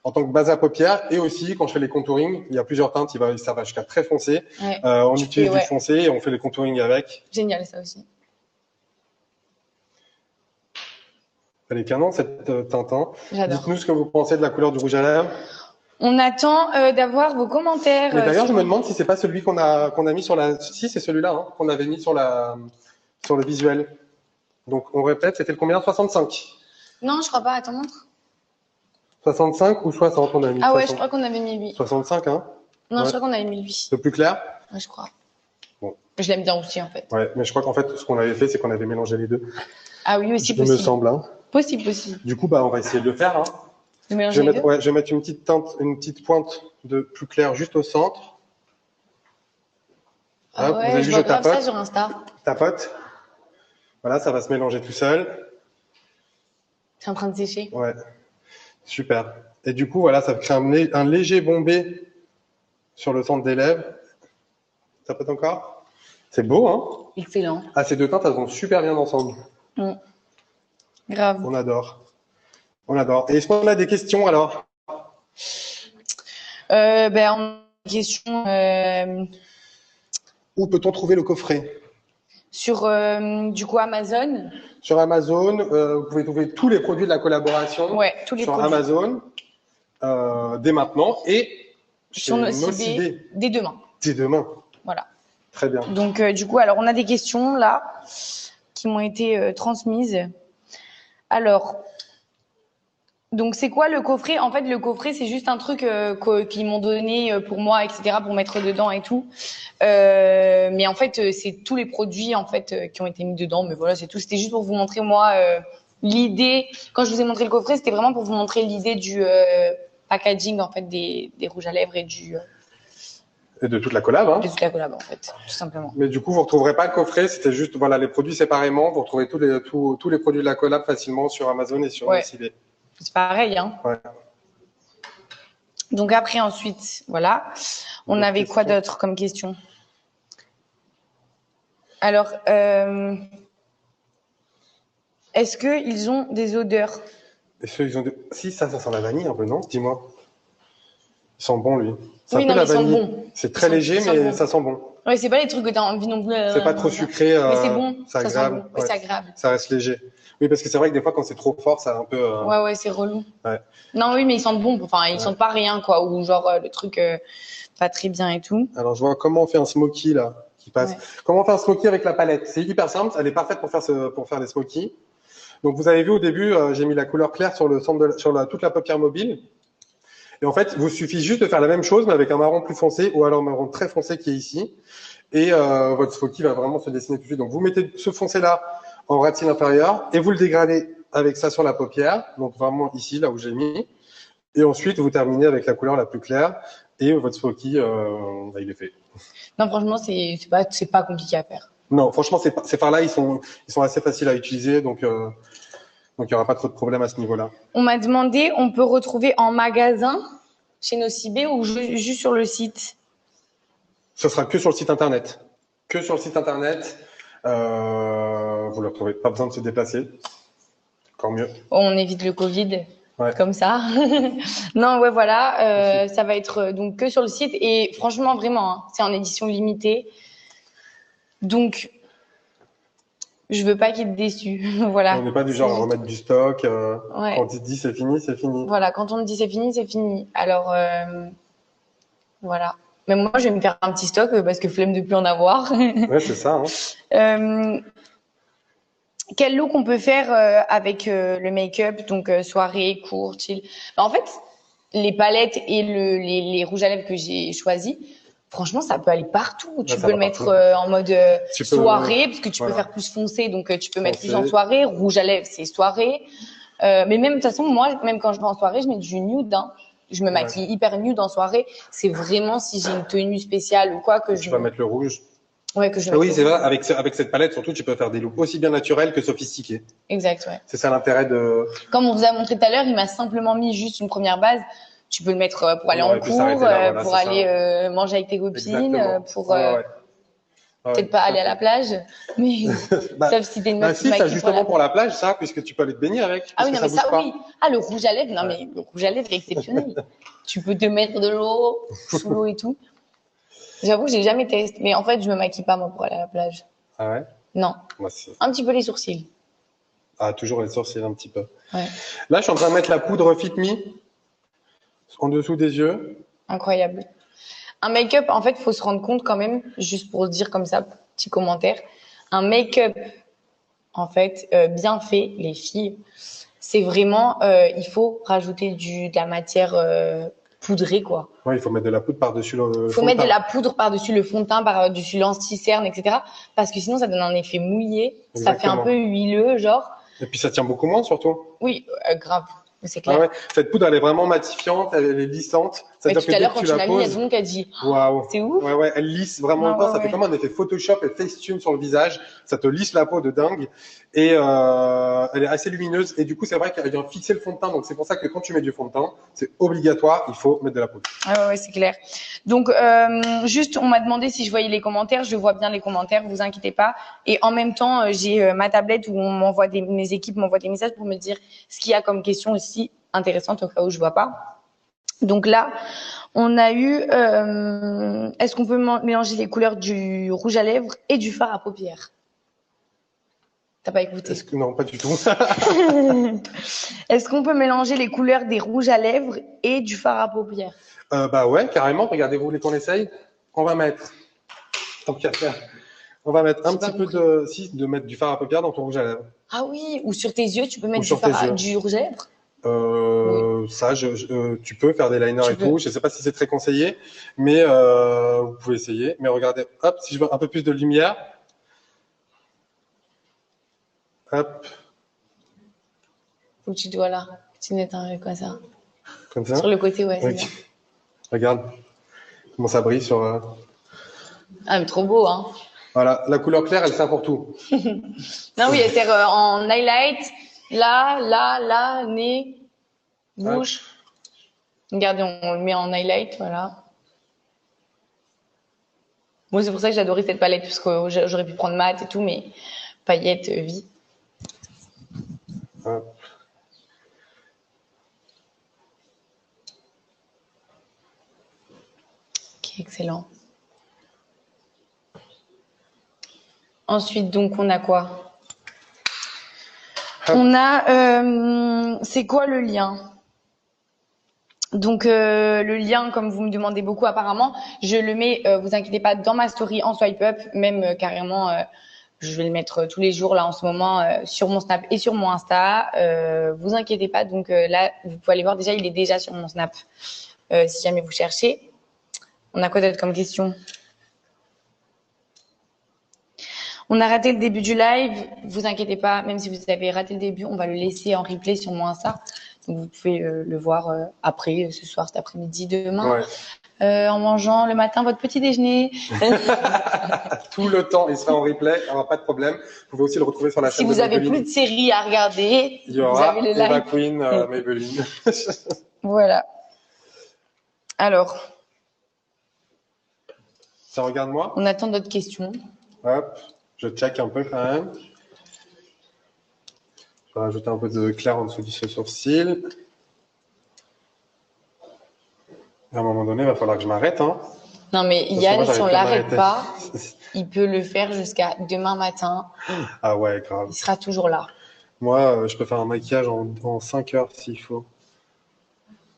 en tant que base à paupières, et aussi quand je fais les contouring, il y a plusieurs teintes, ça va jusqu'à très foncé. Ouais. On utilise du foncé et on fait les contouring avec. Génial, ça aussi. Elle est canon cette teinte. Hein. J'adore. Dites-nous ce que vous pensez de la couleur du rouge à lèvres. On attend d'avoir vos commentaires. Mais d'ailleurs, je me demande si c'est pas celui qu'on a mis sur la. Si, c'est celui-là hein, qu'on avait mis sur le visuel. Donc, on répète, c'était le combien? 65. Non, je crois pas. Attends, montre. 65 ou 60 on a mis Ah ouais, je 60. crois qu'on avait mis lui. 65, hein? Non, Ouais. je crois qu'on avait mis lui. Le plus clair? Ouais, je crois. Bon. Je l'aime bien aussi, en fait. Ouais, mais je crois qu'en fait, ce qu'on avait fait, c'est qu'on avait mélangé les deux. Ah oui, aussi Il me possible. semble, hein. Possible, possible. Du coup, bah, on va essayer de le faire, hein. De mélanger les deux. Ouais, je vais mettre une petite teinte, une petite pointe de plus clair juste au centre. Ah Hop, vous ouais, avez je vu, vois je grave ça tapote. sur Insta. Tapote. Voilà, ça va se mélanger tout seul. C'est en train de sécher. Ouais, super. Et du coup, voilà, ça crée un léger bombé sur le centre des lèvres. Ça peut encore? C'est beau, hein? Excellent. Ah, ces deux teintes, elles vont super bien ensemble. Grave. On adore. On adore. Et est-ce qu'on a des questions alors? Ben, on a une question Où peut-on trouver le coffret? sur du coup Amazon. Sur Amazon, vous pouvez trouver tous les produits de la collaboration Ouais, tous les sur produits. Amazon dès maintenant et Sur chez Nocibé dès demain. dès demain. Voilà. Très bien. Donc du coup, alors on a des questions là qui m'ont été transmises. Alors, donc c'est quoi le coffret? En fait, le coffret, c'est juste un truc qu'ils m'ont donné pour moi, etc., pour mettre dedans et tout. Mais en fait, c'est tous les produits en fait qui ont été mis dedans. Mais voilà, c'est tout. C'était juste pour vous montrer moi l'idée. Quand je vous ai montré le coffret, c'était vraiment pour vous montrer l'idée du packaging en fait des rouges à lèvres et Et de toute la collab. Hein. de toute la collab en fait, tout simplement. Mais du coup, vous retrouverez pas le coffret. C'était juste voilà les produits séparément. Vous retrouvez tous les produits de la collab facilement sur Amazon et sur Ouais. Nocibé. C'est pareil, hein. Ouais. Donc après, ensuite, voilà. On D'autres avait quoi questions d'autre comme question? Alors, est-ce qu'ils ont des odeurs? Et ceux, ils ont Si, ça sent la vanille un peu, non? Dis-moi. Ils sont bons, lui. C'est Oui, un peu non, la mais ils sentent vanille. bon. C'est très Ils léger, sentent mais bon. ça sent bon. Ouais, c'est pas les trucs que t'as envie non plus. C'est pas trop sucré. Mais c'est bon, c'est ça sent agréable. bon. Ouais, c'est agréable. Ça reste léger. Oui, parce que c'est vrai que des fois, quand c'est trop fort, ça a un peu. Ouais, c'est relou. Ouais. Non, oui, mais ils sentent bon. Enfin, ils Ouais. sentent pas rien, quoi. Ou genre le truc pas très bien et tout. Alors, je vois comment on fait un smoky là, qui passe. Ouais. Comment on fait un smoky avec la palette? C'est hyper simple. Elle est parfaite pour faire les smokies. Donc, vous avez vu au début, j'ai mis la couleur claire sur le centre toute la paupière mobile. Et en fait, il vous suffit juste de faire la même chose, mais avec un marron plus foncé ou alors un marron très foncé qui est ici. Et votre smoky va vraiment se dessiner tout de suite. Donc, vous mettez ce foncé-là en ras de cils inférieur et vous le dégradez avec ça sur la paupière. Donc, vraiment ici, là où j'ai mis. Et ensuite, vous terminez avec la couleur la plus claire et votre smoky, il est fait. Non, franchement, c'est pas compliqué à faire. Non, franchement, ces fards-là, ils sont assez faciles à utiliser. Donc, il n'y aura pas trop de problème à ce niveau-là. On m'a demandé, on peut retrouver en magasin chez Nocibé ou juste sur le site? Ce sera que sur le site internet. Que sur le site internet. Vous le retrouvez. Pas besoin de se déplacer. Encore mieux. On évite le Covid. Ouais. Comme ça. Non, ouais, voilà. Ça va être donc que sur le site. Et franchement, vraiment, hein, c'est en édition limitée. Donc, je veux pas qu'il ait déçu. Voilà. On n'est pas du genre à remettre du stock. Ouais. Quand il dit c'est fini, c'est fini. Voilà, quand on me dit c'est fini, c'est fini. Alors, voilà. Mais moi, je vais me faire un petit stock parce que flemme de plus en avoir. Ouais, c'est ça. Hein. Quel look on peut faire avec le make-up, donc soirée, court, chill. Bah, en fait, les palettes et les rouges à lèvres que j'ai choisis, franchement, ça peut aller partout. Tu ça peux va le mettre partout. en mode Tu peux- soirée, parce que tu peux voilà. faire plus foncé, donc tu peux mettre plus en Foncé. soirée. Rouge à lèvres, c'est soirée. Mais même, de toute façon, moi, même quand je vais en soirée, je mets du nude. Hein. Je me maquille hyper nude en soirée. C'est vraiment si j'ai une tenue spéciale ou quoi que Tu vas mettre le rouge. Ouais, que je Ah oui, mette c'est le vrai. rouge. Avec cette palette, surtout, tu peux faire des looks aussi bien naturels que sophistiqués. Exact, ouais. C'est ça l'intérêt de. Comme on vous a montré tout à l'heure, il m'a simplement mis juste une première base. Tu peux le mettre pour aller On en aurait pu cours, s'arrêter là, voilà, pour c'est aller manger avec tes copines, Exactement. pour Ouais. peut-être pas aller à la plage, mais Bah, sauf si t'es une meuf qui si, maquille ça justement pour la plage, ça, puisque tu peux aller te baigner avec. Ah oui, parce non, que mais ça, bouge pas. oui. Ah, le rouge à lèvres, non, mais le rouge à lèvres est exceptionnel. Tu peux te mettre de l'eau, sous l'eau et tout. J'avoue que j'ai jamais testé, mais en fait, je me maquille pas, moi, pour aller à la plage. Ah ouais. Non. Moi, c'est- Un petit peu les sourcils. Ah, toujours les sourcils un petit peu. Ouais. Là, je suis en train de mettre la poudre Fit Me en dessous des yeux. Incroyable. Un make-up, en fait, il faut se rendre compte quand même, juste pour se dire comme ça, petit commentaire, un make-up, en fait, bien fait, les filles, c'est vraiment, il faut rajouter de la matière poudrée, quoi. Ouais, il faut mettre de la poudre par-dessus le Il faut fond de mettre de teint. la poudre par-dessus le fond de teint, par-dessus l'anti-cerne, etc. Parce que sinon, ça donne un effet mouillé. Ça fait un Exactement. peu huileux, genre. Et puis ça tient beaucoup moins surtout. Oui, grave. C'est Ah clair. ouais, cette poudre elle est vraiment matifiante, elle est lissante. Mais C'est-à-dire tout que à dès l'heure, que quand tu tu la l'as mis, il y a tout poses, le monde qui a dit waouh. c'est ouf. Ouais, ouais, elle lisse vraiment Ah le teint. ouais, Ça fait ouais. comme un effet Photoshop et Facetune sur le visage. Ça te lisse la peau de dingue. Et elle est assez lumineuse. Et du coup, c'est vrai qu'elle vient fixer le fond de teint. Donc c'est pour ça que quand tu mets du fond de teint, c'est obligatoire. Il faut mettre de la poudre. Ah ouais, c'est clair. Donc, juste, on m'a demandé si je voyais les commentaires. Je vois bien les commentaires, vous inquiétez pas. Et en même temps, j'ai ma tablette où mes équipes m'envoient des messages pour me dire ce qu'il y a comme question aussi intéressante au cas où je vois pas. Donc là, on a eu, est-ce qu'on peut mélanger les couleurs du rouge à lèvres et du fard à paupières? T'as pas écouté? Non, pas du tout. Est-ce qu'on peut mélanger les couleurs des rouges à lèvres et du fard à paupières? Bah ouais, carrément. Regardez, vous voulez qu'on essaye? On va mettre, tant qu'à faire, on va mettre un J'ai pas petit peu compris. de mettre du fard à paupières dans ton rouge à lèvres. Ah oui, ou sur tes yeux, tu peux Ou mettre sur tes yeux. du rouge à lèvres? Oui, Ça, tu peux faire des liners tu et tout. peux. Je sais pas si c'est très conseillé, mais vous pouvez essayer. Mais regardez, hop, si je veux un peu plus de lumière, hop, Faut que tu dois là. Tu n'éteins comme ça. comme ça. Sur le côté, ouais, c'est Ok. bien. Regarde comment ça brille sur. Ah, mais trop beau, hein. Voilà, la couleur claire, elle sert pour tout. Non, oui, elle sert en highlight. Là, nez, bouche. Regardez, on le met en highlight, voilà. Moi, c'est pour ça que j'adorais cette palette, parce que j'aurais pu prendre mat et tout, mais paillettes, vie. Hop. Ok, excellent. Ensuite, donc, on a quoi? Hop. On a, c'est quoi le lien? Donc le lien, comme vous me demandez beaucoup apparemment, je le mets, vous inquiétez pas, dans ma story en swipe up, même carrément, je vais le mettre tous les jours là en ce moment sur mon Snap et sur mon Insta. Vous inquiétez pas, donc là vous pouvez aller voir déjà, il est déjà sur mon Snap si jamais vous cherchez. On a quoi d'autre comme question? On a raté le début du live, vous inquiétez pas, même si vous avez raté le début, on va le laisser en replay sur mon Insta. Donc vous pouvez le voir après, ce soir, cet après-midi, demain, en mangeant le matin votre petit déjeuner. Tout le temps, il sera en replay, il n'y aura pas de problème. Vous pouvez aussi le retrouver sur la chaîne Si vous de avez Maybelline. plus de séries à regarder, Il y vous aura avez le Eva live. Queen, Maybelline. Voilà. Alors, Ça regarde moi. on attend d'autres questions. Hop, je check un peu quand même. Je vais rajouter un peu de clair en dessous du sourcil. Et à un moment donné, il va falloir que je m'arrête. Hein. Non, mais Parce que Yann, moi, si on j'arrive pas à l'arrête m'arrêter. pas, il peut le faire jusqu'à demain matin. Ah ouais, grave. Il sera toujours là. Moi, je peux faire un maquillage en 5 heures s'il faut.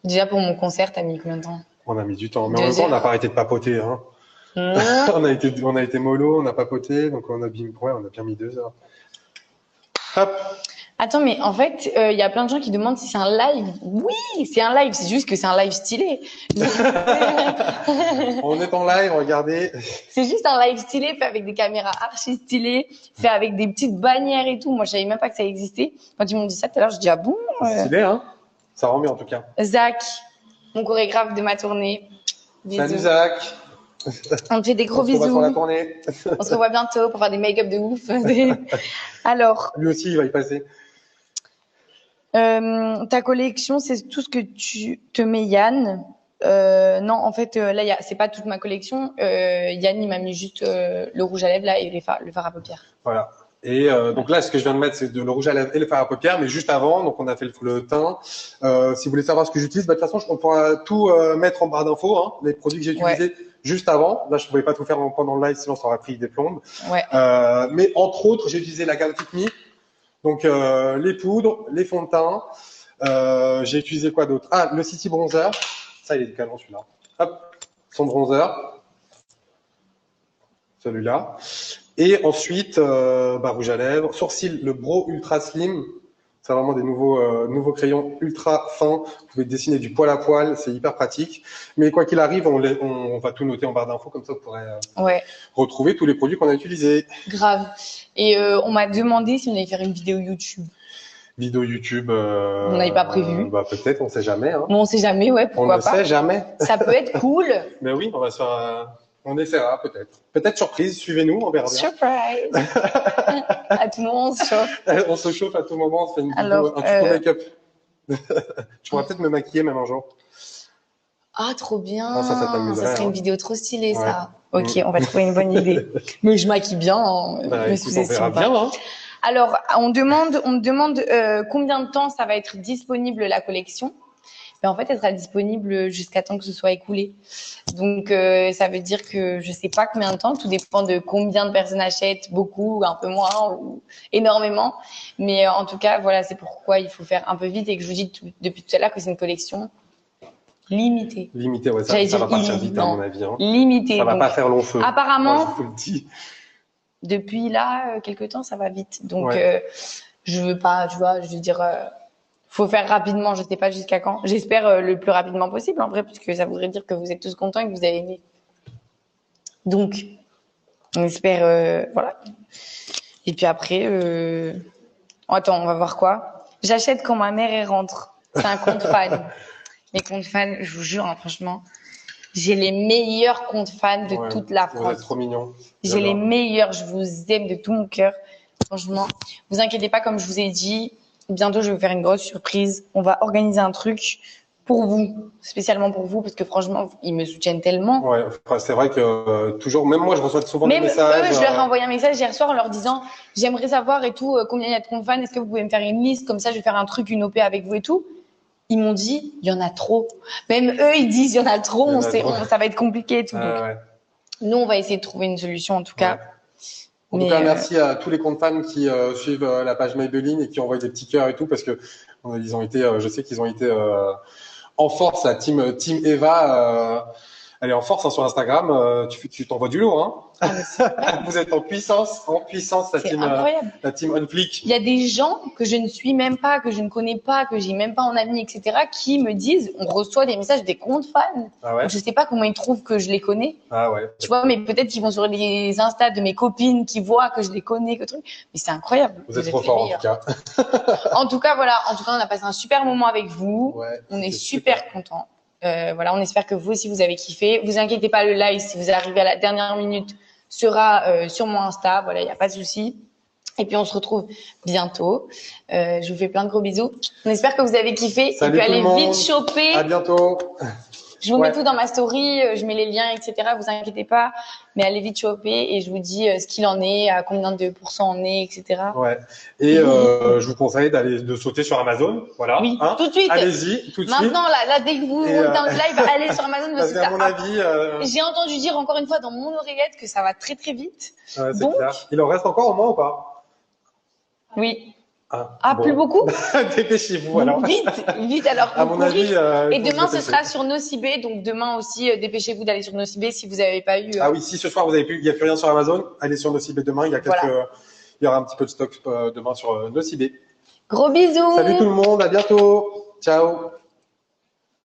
Déjà pour mon concert, t'as mis combien de temps? On a mis du temps. Mais en 2 même temps, on n'a heures. pas arrêté de papoter. Hein. on a été mollo, on a papoté, donc on a bien mis 2 heures. Hop. Attends, mais en fait, il y a plein de gens qui demandent si c'est un live. Oui, c'est un live. C'est juste que c'est un live stylé. On est en live, regardez. C'est juste un live stylé fait avec des caméras archi stylées, fait avec des petites bannières et tout. Moi, je savais même pas que ça existait. Quand ils m'ont dit ça tout à l'heure, je dis ah bon. Stylé, hein. Ça rend bien en tout cas. Zach, mon chorégraphe de ma tournée. Bisous. Salut Zach. On te fait des gros On se revoit sur la bisous. tournée. On se revoit bientôt pour faire des make-up de ouf. Alors, Lui aussi, il va y passer. ta collection, c'est tout ce que tu te mets, Yann. Non, en fait, là, c'est pas toute ma collection. Yann, il m'a mis juste le rouge à lèvres là et le fard à paupières. Voilà. Et donc là, ce que je viens de mettre, c'est le rouge à lèvres et le fard à paupières. Mais juste avant, donc on a fait le teint. Si vous voulez savoir ce que j'utilise, bah, de toute façon, on pourra tout mettre en barre d'infos. Hein, les produits que j'ai utilisés juste avant. Là, je ne pouvais pas tout faire pendant le live, sinon ça aurait pris des plombes. Ouais. Mais entre autres, j'ai utilisé la gamme Fit Me. Donc les poudres, les fonds de teint. J'ai utilisé quoi d'autre? Ah, le City Bronzer. Ça, il est canon celui-là. Hop, son bronzer. Celui-là. Et ensuite, rouge à lèvres, sourcil, le Brow Ultra Slim. C'est vraiment des nouveaux crayons ultra fins. Vous pouvez dessiner du poil à poil, c'est hyper pratique. Mais quoi qu'il arrive, on va tout noter en barre d'infos, comme ça vous pourrez retrouver tous les produits qu'on a utilisés. Grave. Et on m'a demandé si on allait faire une vidéo YouTube. Vidéo YouTube. On n'avait pas prévu. Bah peut-être, on sait jamais. Hein. Bon, on sait jamais, ouais, pourquoi pas. On ne sait jamais. Ça peut être cool. Mais oui, on va se faire. On essaiera peut-être. Peut-être surprise, suivez-nous, on verra bien. Surprise. À tout moment, on se chauffe. On se chauffe à tout moment, on se fait une vidéo, Alors, un tuto make-up. Tu pourras peut-être me maquiller même un jour. Ah, trop bien. Ah, ça t'amuserait. Ça serait une vidéo trop stylée, Ouais. ça. Ok, on va trouver une bonne idée. Mais je maquille bien. Hein. Bah, Me écoute, on sous-estime verra pas. bien. Hein. Alors, on me demande combien de temps ça va être disponible la collection. Ben, en fait, elle sera disponible jusqu'à temps que ce soit écoulé. Donc, ça veut dire que je sais pas combien de temps. Tout dépend de combien de personnes achètent, beaucoup, un peu moins ou énormément. Mais en tout cas, voilà, c'est pourquoi il faut faire un peu vite et que je vous dis depuis tout à l'heure que c'est une collection limitée. Limité, ouais, J'allais ça va dire partir vite à non. mon avis. Hein. Limitée. Ça va Donc, pas faire long feu. apparemment, Moi, je vous le dis. depuis là, quelques temps, ça va vite. Donc, Ouais. je veux pas, tu vois, je veux dire, faut faire rapidement, je sais pas jusqu'à quand. J'espère le plus rapidement possible, en vrai, puisque ça voudrait dire que vous êtes tous contents et que vous avez aimé. Donc, on espère, voilà. Et puis après, attends, on va voir quoi. J'achète quand ma mère elle rentre. C'est un compte fan. Les comptes fans, je vous jure, hein, franchement, j'ai les meilleurs comptes fans de Ouais, toute la Vous êtes France. trop mignons. J'ai les J'adore. meilleurs, je vous aime de tout mon cœur. Franchement, vous inquiétez pas, comme je vous ai dit, bientôt je vais vous faire une grosse surprise. On va organiser un truc pour vous, spécialement pour vous, parce que franchement, ils me soutiennent tellement. Ouais, enfin, c'est vrai que toujours, même moi, je reçois souvent des Même eux, messages. je leur ai envoyé un message hier soir en leur disant j'aimerais savoir et tout, combien il y a de comptes fans, est-ce que vous pouvez me faire une liste, comme ça je vais faire un truc, une OP avec vous et tout. Ils m'ont dit il y en a trop. Même eux, ils disent il y en a trop, Il y en a trop. ça va être compliqué et tout. Donc, Ouais. nous, on va essayer de trouver une solution en tout cas. Ouais. En Mais, tout cas, merci à tous les comptes fans qui suivent la page Maybelline et qui envoient des petits cœurs et tout, parce que ils ont été, je sais qu'ils ont été en force. La team Eva, elle est en force hein, sur Instagram. Tu t'envoies du lourd. Hein. Ah, mais c'est Vous êtes en puissance c'est incroyable. la team On Fleek. Il y a des gens que je ne suis même pas, que je ne connais pas, que j'ai même pas en ami, etc., qui me disent, on reçoit des messages des comptes fans. Ah ouais. Je sais pas comment ils trouvent que je les connais. Ah ouais. Tu vois, mais peut-être qu'ils vont sur les Insta de mes copines, qui voient que je les connais, que truc. Mais c'est incroyable. Vous êtes les trop fort en meilleurs. tout cas. En tout cas, voilà. En tout cas, on a passé un super moment avec vous. Ouais, On est c'était super contents. Voilà, on espère que vous aussi vous avez kiffé. Vous inquiétez pas, le live, si vous arrivez à la dernière minute, sera sur mon Insta. Voilà, il n'y a pas de souci. Et puis on se retrouve bientôt. Je vous fais plein de gros bisous. On espère que vous avez kiffé. Salut et puis tout le allez monde. vite choper. À bientôt. Je vous Ouais. mets tout dans ma story, je mets les liens, etc. Vous inquiétez pas, mais allez vite choper et je vous dis ce qu'il en est, à combien de pourcents on est, etc. Ouais. Et je vous conseille de sauter sur Amazon. Voilà. Oui, Hein. tout de suite. Allez-y, tout de suite. Maintenant, là, dès que vous Et, montez dans le live, allez sur Amazon Parce parce qu'à mon que avis, j'ai entendu dire encore une fois dans mon oreillette que ça va très très vite. c'est Donc- clair. Il en reste encore au moins ou pas? Oui. Ah, bon. Plus beaucoup? Dépêchez-vous alors. Vite, vite alors. À faut mon courir. avis. Et il faut demain, se ce dépêcher. sera sur Nocibé, donc demain aussi, dépêchez-vous d'aller sur Nocibé si vous n'avez pas eu. Ah oui, si ce soir vous avez plus, il n'y a plus rien sur Amazon, allez sur Nocibé demain. Il y a quelques, Voilà. il y aura un petit peu de stock demain sur Nocibé. Gros bisous. Salut tout le monde, à bientôt. Ciao.